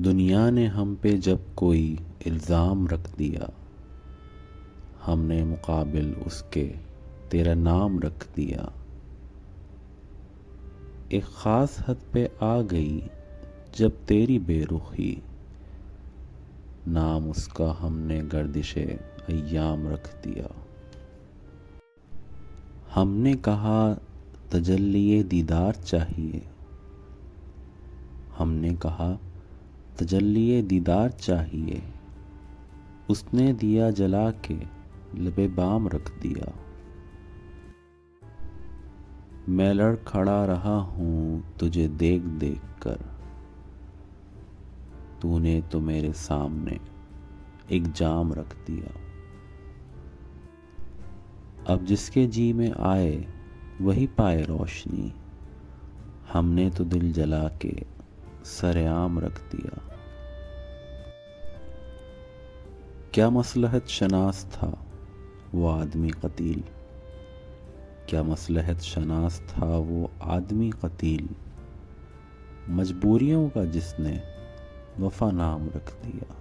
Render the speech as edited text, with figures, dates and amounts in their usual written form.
دنیا نے ہم پہ جب کوئی الزام رکھ دیا، ہم نے مقابل اس کے تیرا نام رکھ دیا۔ ایک خاص حد پہ آ گئی جب تیری بے رخی، نام اس کا ہم نے گردش ایام رکھ دیا۔ ہم نے کہا تجلی دیدار چاہیے، ہم نے کہا تجلی دیدار چاہیے، اس نے دیا جلا کے لب بام رکھ دیا۔ میں لڑ کھڑا رہا ہوں تجھے دیکھ دیکھ کر، تو نے تو میرے سامنے ایک جام رکھ دیا۔ اب جس کے جی میں آئے وہی پائے روشنی، ہم نے تو دل جلا کے سرعام رکھ دیا۔ کیا مصلحت شناس تھا وہ آدمی قتیل، کیا مصلحت شناس تھا وہ آدمی قتیل، مجبوریوں کا جس نے وفا نام رکھ دیا۔